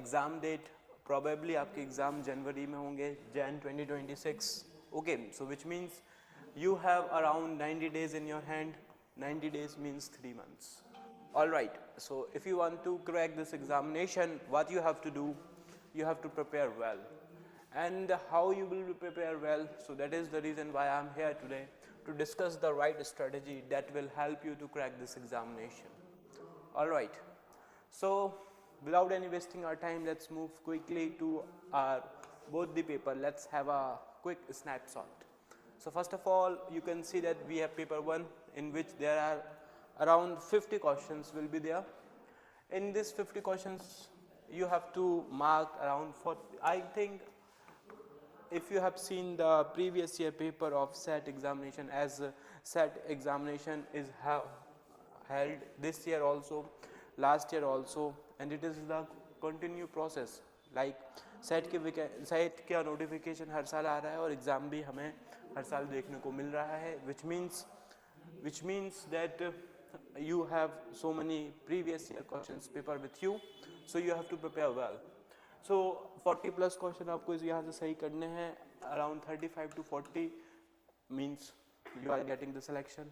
Exam date probably आपके exam जनवरी में होंगे, Jan 2026. Okay, so which means you have around 90 days in your hand. 90 days means 3 months. Alright, so if you want to crack this examination, what you have to do, you have to prepare well. And how you will prepare well, so that is the reason why I am here today, to discuss the right strategy that will help you to crack this examination. Alright, so without any wasting our time, let's move quickly to our both the paper. Let's have a quick snapshot. So first of all, you can see that we have paper 1, in which there are around 50 questions will be there. In these 50 questions, you have to mark around 40. I think if you have seen the previous year paper of SET examination, as SET examination is held this year also, last year also, and it is the continue process. Like set का notification हर साल आ रहा है और exam भी हमें हर साल देखने को मिल रहा है, which means that you have so many previous year questions paper with you, so you have to prepare well. So 40 plus question आपको यहाँ से सही करने हैं, around 35 to 40 means you are getting the selection.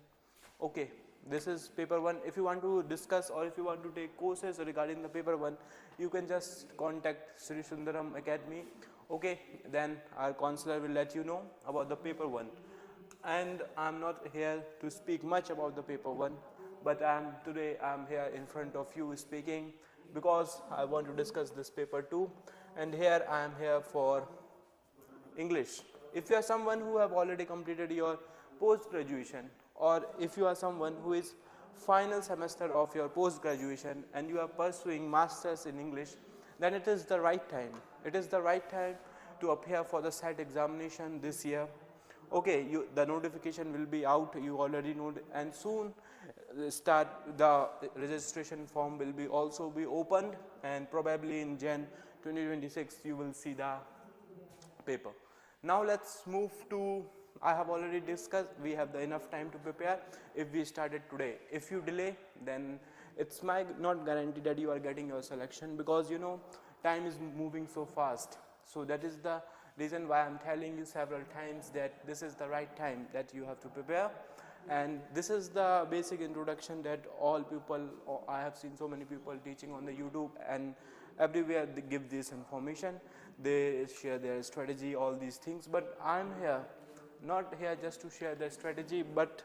Okay, this is paper 1. If you want to discuss or if you want to take courses regarding the paper 1, you can just contact Sri Sundaram Academy. Okay, then our counselor will let you know about the paper 1. And I'm not here to speak much about the paper 1, but today I'm here in front of you speaking because I want to discuss this paper 2, and here I am here for English. If you are someone who have already completed your post-graduation, or if you are someone who is final semester of your post-graduation and you are pursuing masters in English, then it is the right time. It is the right time to appear for the SET examination this year. Okay, the notification will be out, you already know, and soon the registration form will be also be opened, and probably in Jan 2026 you will see the paper. Now let's move to, I have already discussed, we have the enough time to prepare if we started today. If you delay, then it's not guarantee that you are getting your selection, because you know time is moving so fast. So that is the reason why I'm telling you several times that this is the right time that you have to prepare. And this is the basic introduction that all people, I have seen so many people teaching on the YouTube and everywhere they give this information, they share their strategy, all these things, but I'm here not here just to share the strategy, but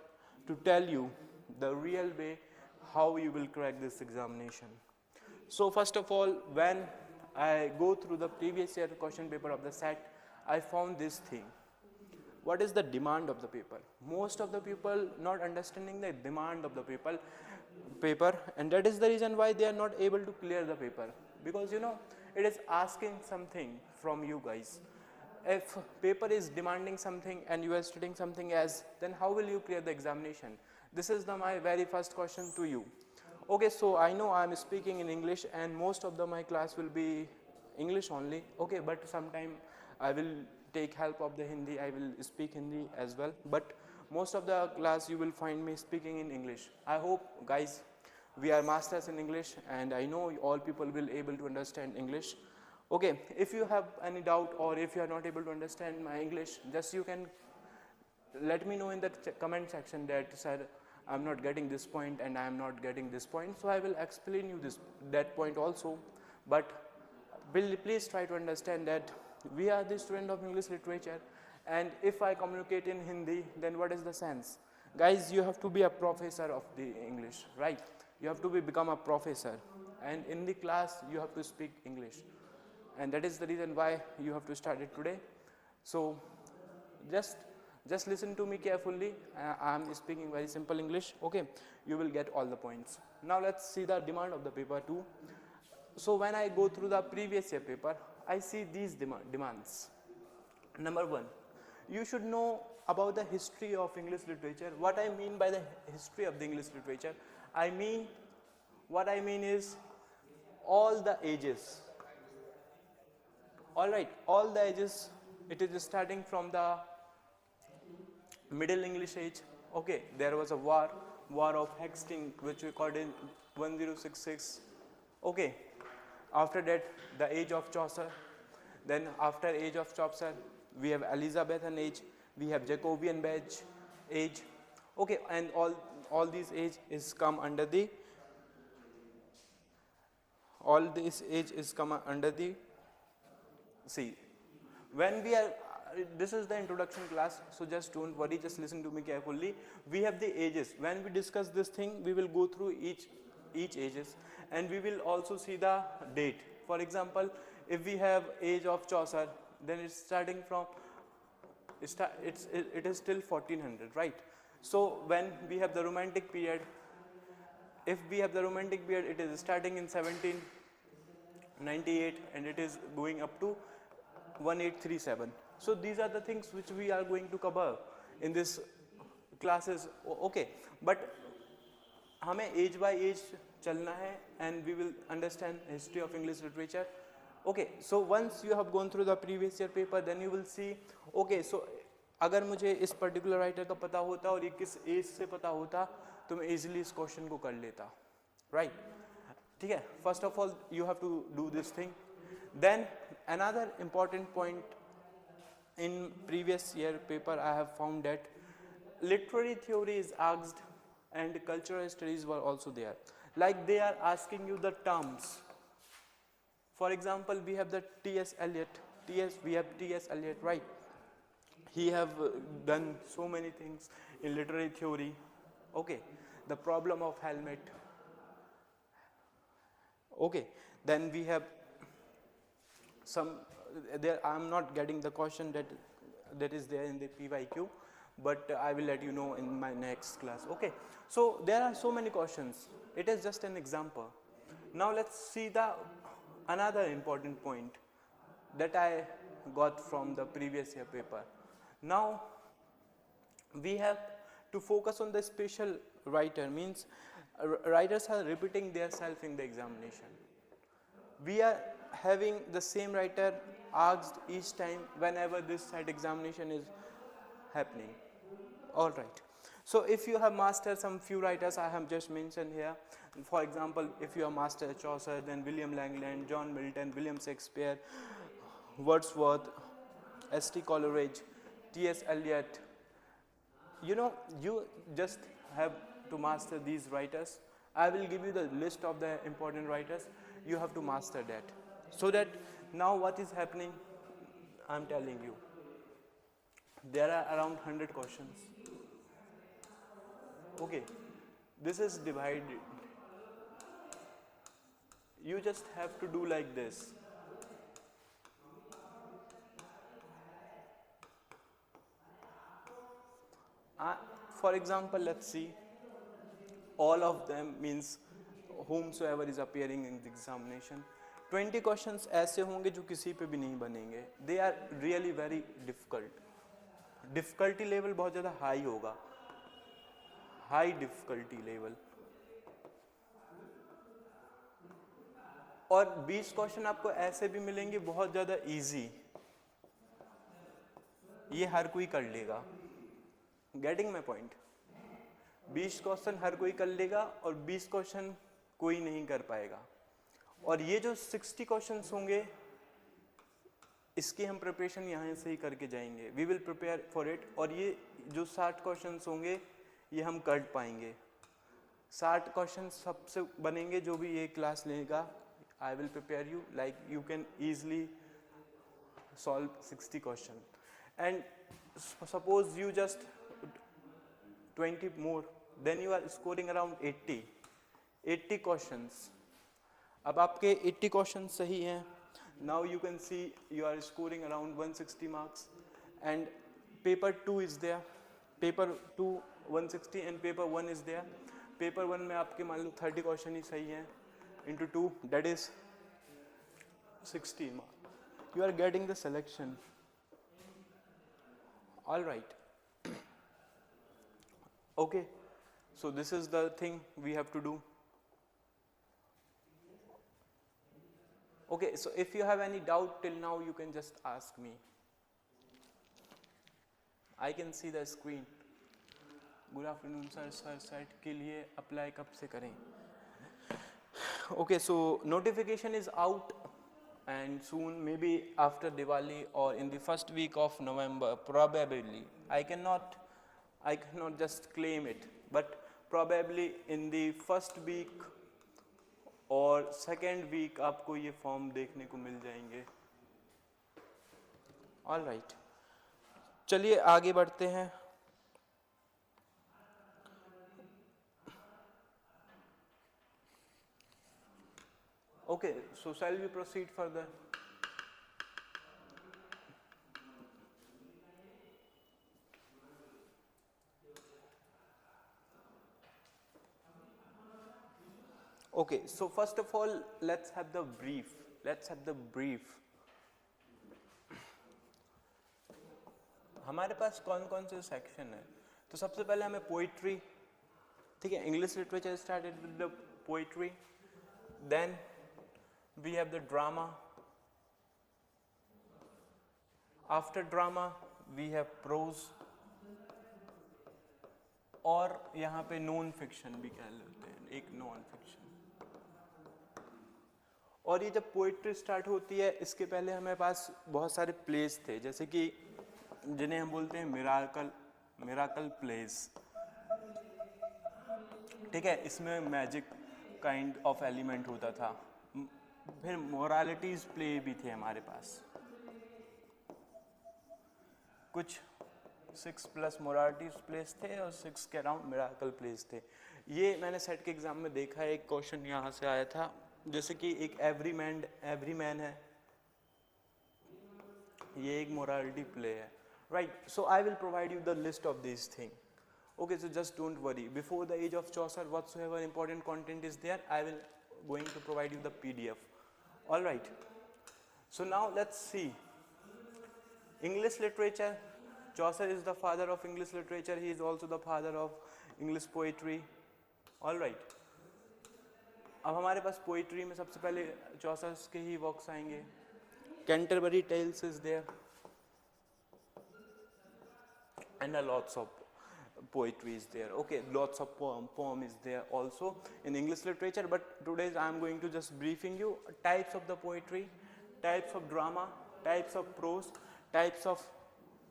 to tell you the real way how you will crack this examination. So first of all, when I go through the previous year question paper of the SET, I found this thing. What is the demand of the paper? Most of the people not understanding the demand of the paper, and that is the reason why they are not able to clear the paper, because you know it is asking something from you guys. If paper is demanding something and you are studying something else, then how will you clear the examination? This is my very first question to you. Okay, so I know I am speaking in English and most of my class will be English only. Okay, but sometime I will take help of the Hindi, I will speak Hindi as well, but most of the class you will find me speaking in English. I hope guys, we are masters in English and I know all people will able to understand English. Okay, if you have any doubt or if you are not able to understand my English, just you can let me know in the comment section that sir, I'm not getting this point and I am not getting this point, so I will explain you that point also. But please try to understand that we are the student of English literature, and if I communicate in Hindi, then what is the sense? Guys, you have to be a professor of the English, right? You have to become a professor, and in the class you have to speak English, and that is the reason why you have to start it today. So just listen to me carefully. I am speaking very simple English. Okay, you will get all the points. Now let's see the demand of the paper 2. So when I go through the previous year paper, I see these demands. Number 1, you should know about the history of English literature. What I mean by the history of the English literature, what I mean is all the ages. Alright, all the ages, it is starting from the Middle English age. Okay, there was a war of Hastings, which we called in 1066. Okay, After that, the age of Chaucer. Then after age of Chaucer, we have Elizabethan age, we have Jacobean age. Okay, and all these age is come under the see, when we are this is the introduction class, so just don't worry, just listen to me carefully. We have the ages. When we discuss this thing, we will go through each ages, and we will also see the date. For example, if we have age of Chaucer, then it's starting from it is till 1400, right? So when we have the romantic period, if we have the romantic period, it is starting in 1798 and it is going up to 1837. So these are the things which we are going to cover in this classes. Okay, but हमें age by age चलना है, and we will understand history of English literature. Okay, so once you have gone through the previous year paper, then you will see, okay, so अगर मुझे इस particular writer का पता होता और ये किस age से पता होता, तो मैं easily इस question को कर लेता, right? ठीक है, first of all you have to do this thing. Then another important point in previous year paper, I have found that literary theory is asked and cultural studies were also there. Like they are asking you the terms. For example, we have the T.S. Eliot. We have T.S. Eliot, right? He have done so many things in literary theory. Okay, the problem of helmet. Okay, then we have some there. I am not getting the question that is there in the PYQ, but I will let you know in my next class. Okay, so there are so many questions. It is just an example. Now let's see the another important point that I got from the previous year paper. Now we have to focus on the special writer, means writers are repeating their self in the examination. We are having the same writer asked each time whenever this set examination is happening. All right. So if you have mastered some few writers I have just mentioned here, for example, if you have mastered Chaucer, then William Langland, John Milton, William Shakespeare, Wordsworth, S.T. Coleridge, T.S. Eliot, you know, you just have to master these writers. I will give you the list of the important writers. You have to master that. So that now what is happening, I am telling you. There are around 100 questions. Okay, this is divided. You just have to do like this. For example, let's see. All of them means whomsoever is appearing in the examination. 20 questions ऐसे होंगे जो किसी पे भी नहीं बनेंगे. They are really very difficult. Difficulty level बहुत ज़्यादा high होगा. High difficulty level. और 20 क्वेश्चन आपको ऐसे भी मिलेंगे बहुत ज़्यादा easy. ये हर कोई कर लेगा. Getting my point? 20 क्वेश्चन हर कोई कर लेगा और 20 क्वेश्चन कोई नहीं कर पाएगा. और ये जो 60 क्वेश्चंस होंगे, इसकी हम प्रिपरेशन यहाँ से ही करके जाएंगे. We will prepare for it. और ये जो 60 क्वेश्चंस होंगे, ये हम कर पाएंगे. 60 क्वेश्चन सबसे बनेंगे जो भी ये क्लास लेगा. I will prepare you like you can easily solve 60 question. And suppose you just 20 more, then you are scoring around 80 questions. अब आपके 80 questions सही हैं. Now you can see you are scoring around 160 marks, and paper 2 is there. Paper 2 160 and paper 1 is there. Paper 1 में आपके मान लो 30 question ही सही हैं into 2, that is 60 marks. You are getting the selection. All right. Okay, so this is the thing we have to do. Okay, so if you have any doubt till now, you can just ask me. I can see the screen. Good afternoon, sir. Sir, set के लिए apply कब से करें? Okay, so notification is out and soon, maybe after Diwali or in the first week of November, probably. I cannot just claim it, but probably in the first week और second week आपको ये form देखने को मिल जाएंगे. All right, चलिए आगे बढ़ते हैं. Okay, so shall we proceed further. Okay, so first of all, let's have the brief. हमारे पास कौन कौन से सेक्शन है? तो सबसे पहले हमें पोइट्री, ठीक है, English literature started with the poetry, then we have the drama, after drama we have prose, और यहाँ पे नॉन फिक्शन भी कह लेते हैं, एक नॉन फिक्शन. और ये जब पोइट्री स्टार्ट होती है, इसके पहले हमारे पास बहुत सारे प्लेस थे, जैसे कि जिन्हें हम बोलते हैं मिराकल प्लेस, ठीक है, इसमें मैजिक काइंड ऑफ एलिमेंट होता था. फिर मोरालिटीज प्ले भी थे हमारे पास, कुछ 6+ मोरालिटीज प्लेस थे और 6 के अराउंड मिराकल प्लेस थे. ये मैंने सेट के एग्जाम में देखा है, एक क्वेश्चन यहाँ से आया था, जैसे कि एक एवरी मैन है, ये एक मोरालिटी प्ले है, right. So I will provide you the list of this thing. Okay, so just don't worry, before the age of Chaucer whatsoever important content is there, I will going to provide you the PDF. All right, so now let's see English literature. Chaucer is the father of English literature. He is also the father of English poetry. All right. अब हमारे पास poetry में सबसे पहले Chaucer's के ही works आएंगे. Canterbury Tales is there and lots of poetry is there. Okay, lots of poem is there also in English literature, but today I am going to just briefing you types of the poetry, types of drama, types of prose, types of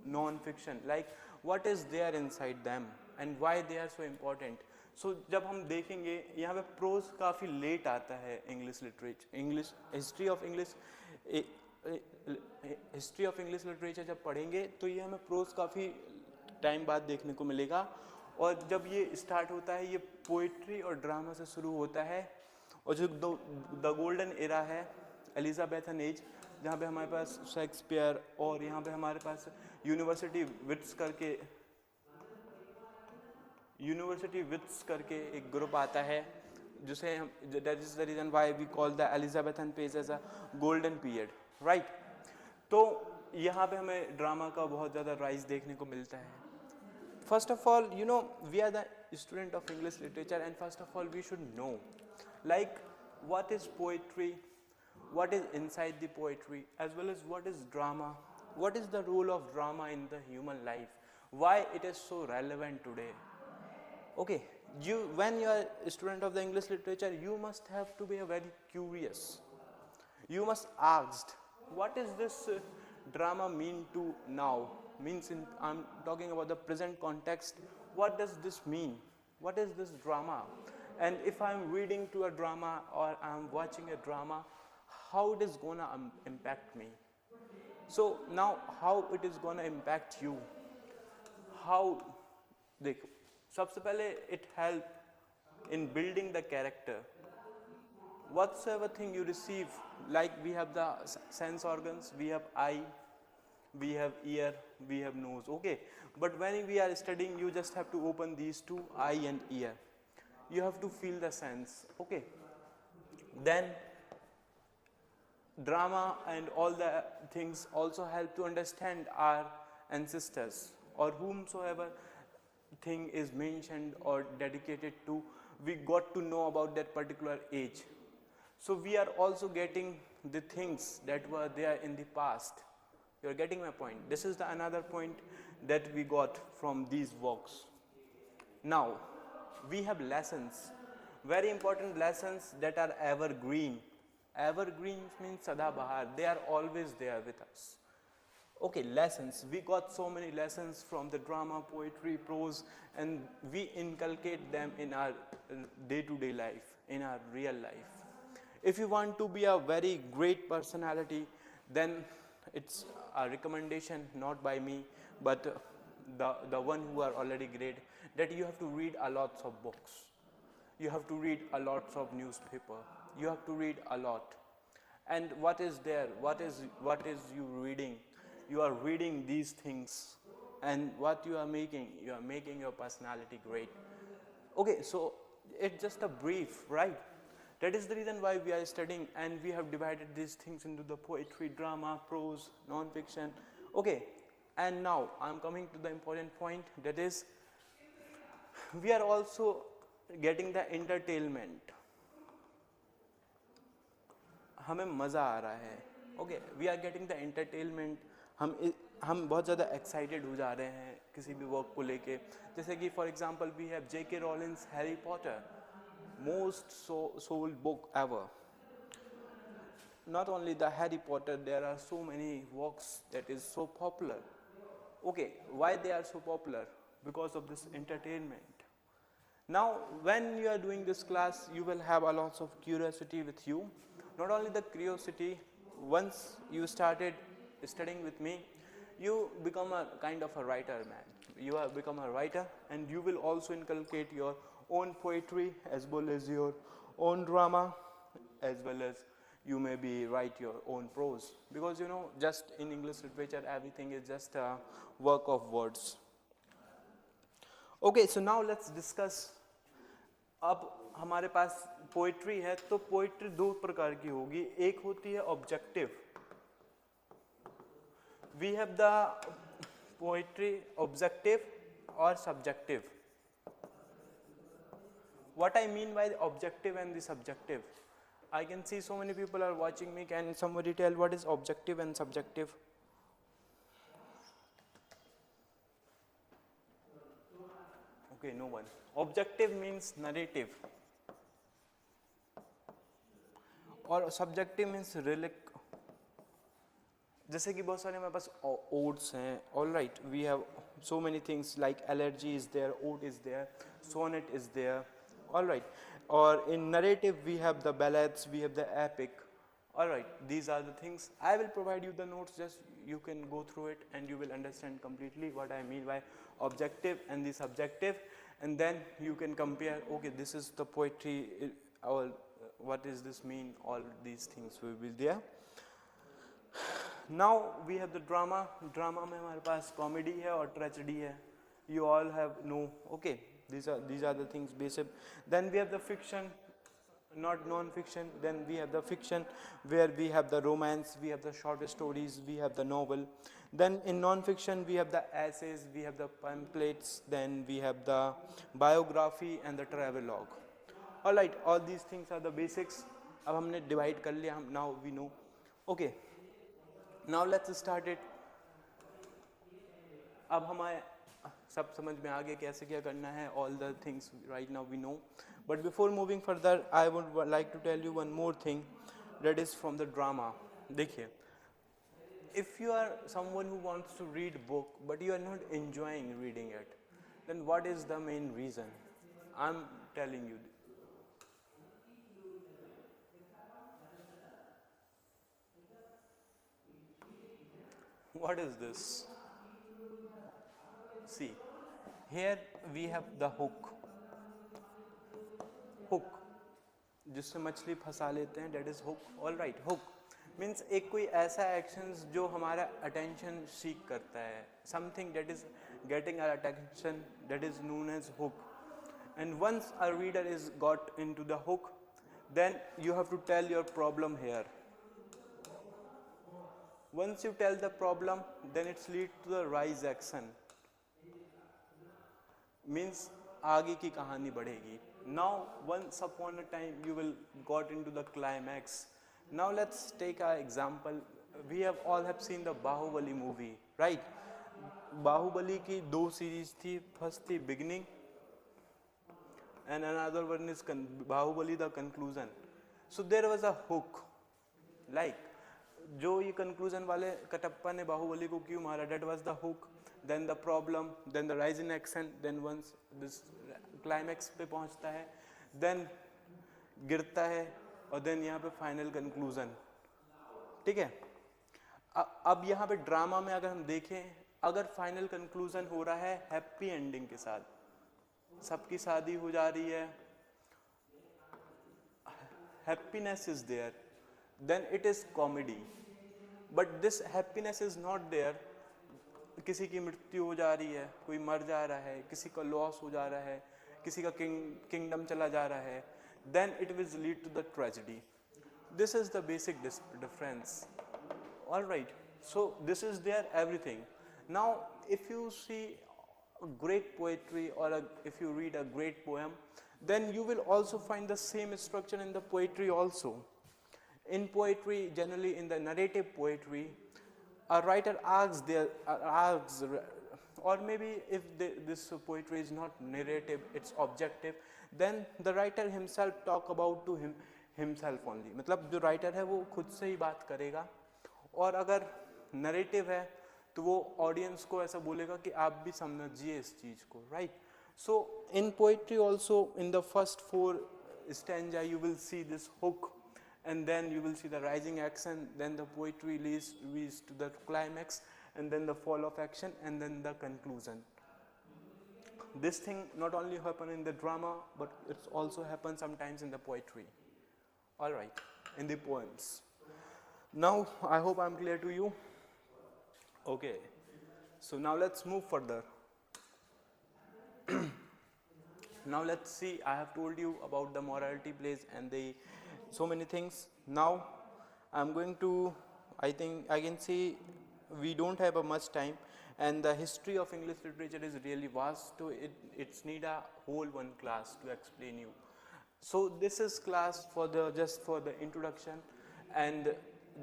non-fiction, like what is there inside them and why they are so important. So जब हम देखेंगे यहाँ पे pros काफ़ी late आता है English literature, English history of English literature जब पढ़ेंगे तो ये हमें प्रोज काफ़ी टाइम बाद देखने को मिलेगा. और जब ये स्टार्ट होता है, ये पोइट्री और ड्रामा से शुरू होता है, और जो द गोल्डन एरा है, एलिजाबेथन एज, जहाँ पे हमारे पास शेक्सपियर, और यहाँ पे हमारे पास यूनिवर्सिटी विट्स करके एक ग्रुप आता है, जिसे हम, that is the reason why we call the Elizabethan page as a golden period, right. तो यहाँ पे हमें ड्रामा का बहुत ज़्यादा राइज देखने को मिलता है. First of all, you know, we are the student of English literature, and first of all we should know like what is poetry, what is inside the poetry, as well as what is drama, what is the role of drama in the human life, why it is so relevant today. Okay, when you are a student of the English literature, you must have to be a very curious. You must ask, what is this drama mean to now? I'm talking about the present context. What does this mean? What is this drama? And if I'm reading to a drama or I'm watching a drama, how it is gonna impact me? So now, how it is gonna impact you? How? देखो, सबसे पहले it help in building the character. Whatsoever thing you receive, like we have the sense organs, we have eye, we have ear, we have nose. Okay, but when we are studying, you just have to open these two, eye and ear. You have to feel the sense. Okay, then drama and all the things also help to understand our ancestors, or whomsoever thing is mentioned or dedicated to, we got to know about that particular age. So we are also getting the things that were there in the past. You are getting my point? This is the another point that we got from these works. Now we have lessons. Very important lessons that are evergreen. Evergreen means sadabahar. They are always there with us. Okay, lessons. We got so many lessons from the drama, poetry, prose, and we inculcate them in our day-to-day life, in our real life. If you want to be a very great personality, then it's a recommendation not by me, but the one who are already great, that you have to read a lots of books. You have to read a lots of newspaper. You have to read a lot. And what is there? What is you reading? You are reading these things, and what you are making your personality great. Okay, so it's just a brief, right? That is the reason why we are studying, and we have divided these things into the poetry, drama, prose, non-fiction. Okay, and now I'm coming to the important point, that is we are also getting the entertainment. हमें मज़ा आ रहा है. Okay, we are getting the entertainment. हम बहुत ज़्यादा excited हो जा रहे हैं किसी भी वर्क को लेके. जैसे कि for example we have J.K. Rowling's Harry Potter, most sold book ever. Not only the Harry Potter, there are so many works that is so popular. Okay, why they are so popular? Because of this entertainment. Now, when you are doing this class, you will have a lot of curiosity with you. Not only the curiosity, once you started studying with me, you become a kind of a writer, man. You have become a writer, and you will also inculcate your own poetry as well as your own drama, as well as you maybe write your own prose. Because you know, just in English literature, everything is just a work of words. Okay, so now let's discuss. अब हमारे पास poetry है, तो poetry दो प्रकार की होगी. एक होती है objective. We have the poetry objective और subjective. What I mean by the objective and the subjective? I can see so many people are watching me. Can somebody tell what is objective and subjective? Okay, no one. Objective means narrative, और subjective means relic. जैसे कि बहुत सारे हमारे पास odes हैं. All right, we have so many things like elegy is there, ode is there, sonnet is there. All right, or in narrative we have the ballads, we have the epic. All right, these are the things. I will provide you the notes, just you can go through it and you will understand completely what I mean by objective and the subjective, and then you can compare, okay, this is the poetry, or what does this mean, all these things will be there. Now we have the drama. Drama में हमारे पास comedy है और tragedy है. You all have know, okay, these are the things basic. Then we have the fiction, not non-fiction. Then we have the fiction where we have the romance, we have the short stories, we have the novel. Then in non-fiction we have the essays, we have the pamphlets, then we have the biography and the travelogue. All right, all these things are the basics. अब हमने divide कर लिया, हम now we know. Okay, now let's start it. अब हमारे सब समझ में आ गया कैसे क्या करना है. All the things right now we know. But before moving further, I would like to tell you one more thing, that is from the drama. देखिए, if you are someone who wants to read book but you are not enjoying reading it, then what is the main reason? I'm telling you. What is this? See, here we have the hook. Hook, जिससे मछली फंसा लेते हैं, that is hook. All right, hook means एक कोई ऐसा actions जो हमारा attention seek करता है. Something that is getting our attention, that is known as hook. And once a reader is got into the hook, then you have to tell your problem here. Once you tell the problem, then it's lead to the rise action. Means आगे की कहानी बढ़ेगी. Now once upon a time you will got into the climax. Now let's take our example. We have all have seen the Bahubali movie, right? Baahubali की दो series थी. First थी beginning and another one is Bahubali the conclusion. So there was a hook, like जो ये conclusion वाले कटप्पा ने बाहुबली को क्यों मारा, that was the hook, then the problem, then the rise in action, then once this climax पे पहुंचता है, then गिरता है, और then यहाँ पे final conclusion, ठीक है. अब यहाँ पे ड्रामा में अगर हम देखें, अगर फाइनल कंक्लूजन हो रहा है हैप्पी एंडिंग के साथ, सबकी शादी हो जा रही है, happiness is there, then it is comedy. But this happiness is not there, किसी की मृत्यु हो जा रही है, कोई मर जा रहा है, किसी का लॉस हो जा रहा है, किसी का किंगडम चला जा रहा है, then it will lead to the tragedy. This is the basic difference. All right, so this is there everything. Now if you see a great poetry, or if you read a great poem, then you will also find the same structure in the poetry also. In poetry, generally in the narrative poetry, a writer asks, or maybe if this poetry is not narrative, it's objective, then the writer himself talk about to himself only. मतलब जो writer है वो खुद से ही बात करेगा, और अगर नरेटिव है तो वो ऑडियंस को ऐसा बोलेगा कि आप भी समझिए इस चीज़ को, right. So in poetry also in the first 4 stanza you will see this hook, and then you will see the rising action, then the poetry leads to the climax, and then the fall of action, and then the conclusion. This thing not only happen in the drama, but it's also happen sometimes in the poetry. All right, in the poems. Now I hope I'm clear to you. Okay, so now let's move further. Now let's see, I have told you about the morality plays and the so many things. Now I'm going to, I think I can see we don't have a much time, and the history of English literature is really vast, so it's need a whole one class to explain you. So this is class for the just for the introduction and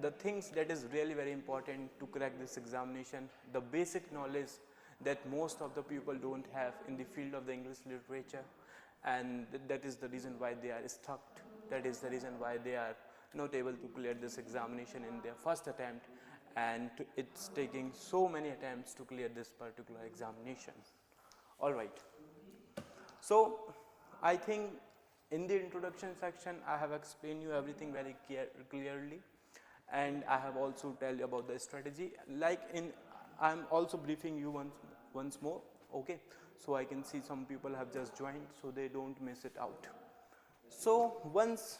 the things that is really very important to crack this examination, the basic knowledge that most of the people don't have in the field of the English literature, and that is the reason why they are stuck. That is the reason why they are not able to clear this examination in their first attempt, and it's taking so many attempts to clear this particular examination. All right. So I think in the introduction section I have explained you everything very clearly. And I have also tell you about the strategy. Like I'm also briefing you once more. Okay, so I can see some people have just joined, so they don't miss it out. So once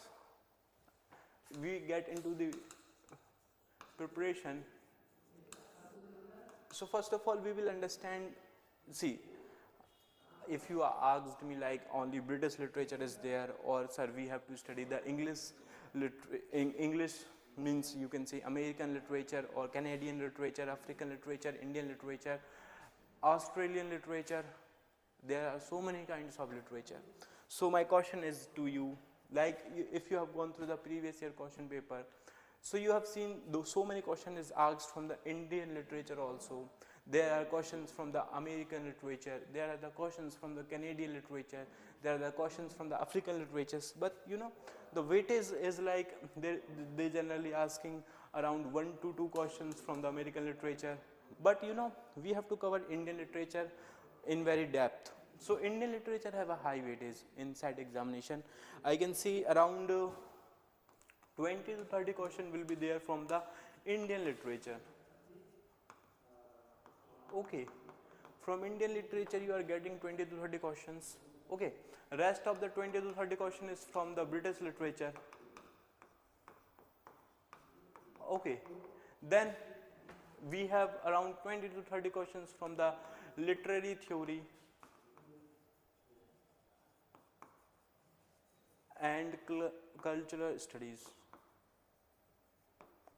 we get into the preparation, so first of all we will understand. See, if you are asked me like only British literature is there, or sir we have to study the English means you can say American literature or Canadian literature, African literature, Indian literature, Australian literature, there are so many kinds of literature. So my question is to you, like if you have gone through the previous year question paper, so you have seen so many questions is asked from the Indian literature also. There are questions from the American literature, there are the questions from the Canadian literature, there are the questions from the African literatures, but you know the weightage is like they generally asking around 1 to 2 questions from the American literature, but you know we have to cover Indian literature in very depth. So Indian literature have a high weightage in SAT examination. I can see around 20 to 30 questions will be there from the Indian literature. Okay, from Indian literature you are getting 20 to 30 questions. Okay, rest of the 20 to 30 questions is from the British literature. Okay, then we have around 20 to 30 questions from the literary theory and cultural studies.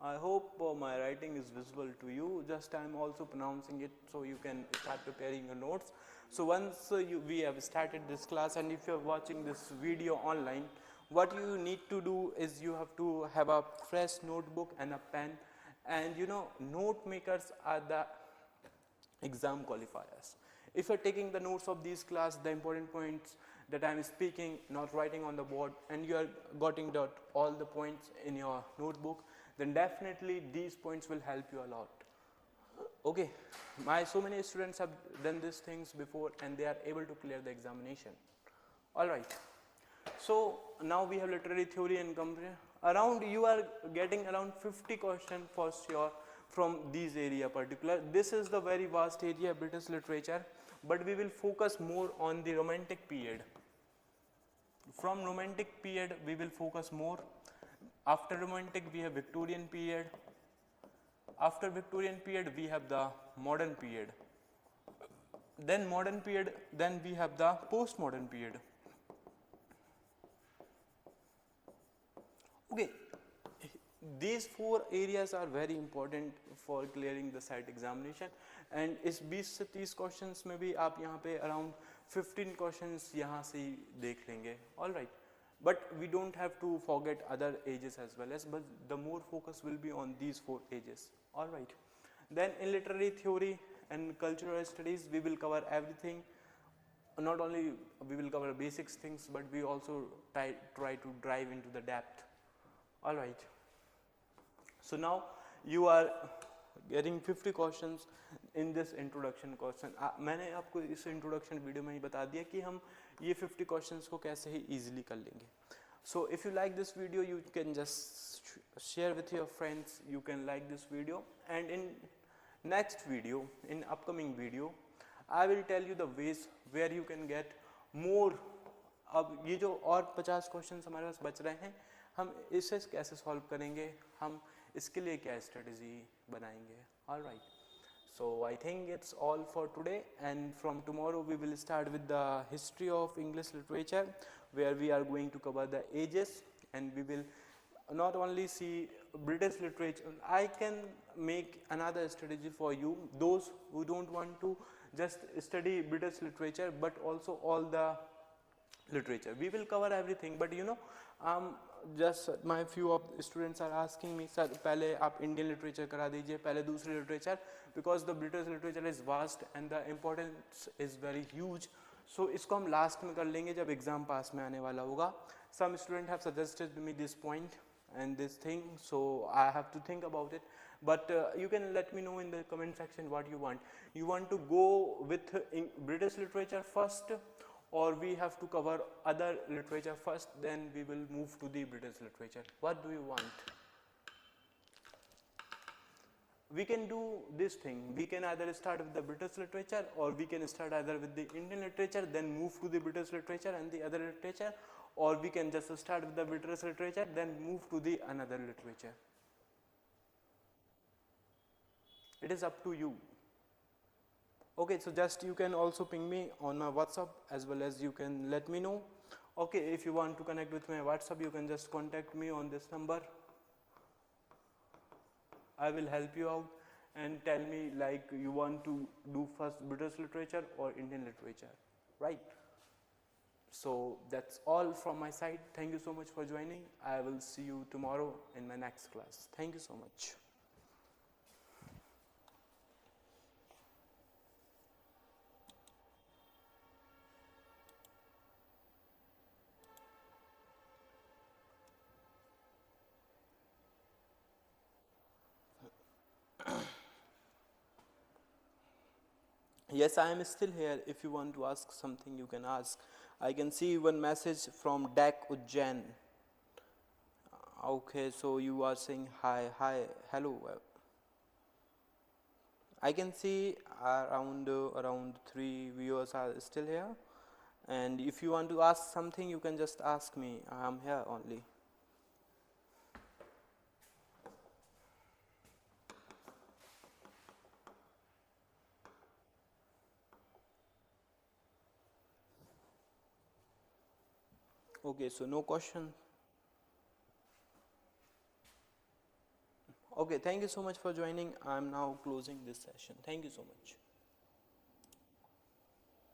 I hope my writing is visible to you, just I am also pronouncing it so you can start preparing your notes. So once we have started this class, and if you are watching this video online, what you need to do is you have to have a fresh notebook and a pen, and you know note makers are the exam qualifiers. If you are taking the notes of these class, the important points that I am speaking, not writing on the board, and you are getting all the points in your notebook, then definitely these points will help you a lot. Okay, so many students have done these things before and they are able to clear the examination. All right. So now we have literary theory and comprehension. Around you are getting around 50 questions for sure from these area particular. This is the very vast area, British literature, but we will focus more on the romantic period. From romantic period we will focus more. After romantic we have Victorian period. After Victorian period we have the modern period. Then modern period, then we have the postmodern period. Okay, these 4 areas are very important for clearing the SET examination, and इस 20 से 30 questions में भी आप यहाँ पे around 15 questions यहाँ से ही देख लेंगे. All right, but we don't have to forget other ages as well as, but the more focus will be on these 4 ages. All right, then in literary theory and cultural studies we will cover everything. Not only we will cover basics things, but we also try to drive into the depth. All right, so now you are getting 50 questions in this introduction question. मैंने आपको इस introduction video में ही बता दिया कि हम ये 50 questions को कैसे ही easily कर लेंगे. So if you like this video, you can just share with your friends. You can like this video, and in next video, in upcoming video, I will tell you the ways where you can get more. अब ये जो और 50 questions हमारे पास बच रहे हैं, हम इसे कैसे सॉल्व करेंगे, हम इसके लिए क्या स्ट्रेटजी बनाएंगे. All right, so I think it's all for today, and from tomorrow we will start with the history of English literature, where we are going to cover the ages, and we will not only see British literature. I can make another strategy for you, those who don't want to just study British literature but also all the literature. We will cover everything, but you know, just my few of students are asking me, sir पहले आप Indian literature करा दीजिए, पहले दूसरी literature, because the British literature is vast and the importance is very huge. So इसको हम last में कर लेंगे जब exam pass में आने वाला होगा. Some students have suggested me this point and this thing, so I have to think about it. But you can let me know in the comment section what you want. You want to go with British literature first, or we have to cover other literature first, then we will move to the British literature. What do you want? We can do this thing. We can either start with the British literature, or we can start either with the Indian literature, then move to the British literature and the other literature, or we can just start with the British literature, then move to the another literature. It is up to you. Okay, so just you can also ping me on my WhatsApp, as well as you can let me know. Okay, if you want to connect with my WhatsApp, you can just contact me on this number. I will help you out and tell me like you want to do first British literature or Indian literature, right? So that's all from my side. Thank you so much for joining. I will see you tomorrow in my next class. Thank you so much. Yes, I am still here. If you want to ask something, you can ask. I can see one message from Dak Ujjain. Okay, so you are saying hi, hello. I can see around 3 viewers are still here. And if you want to ask something, you can just ask me. I am here only. Okay, so no question. Okay, thank you so much for joining. I am now closing this session. Thank you so much.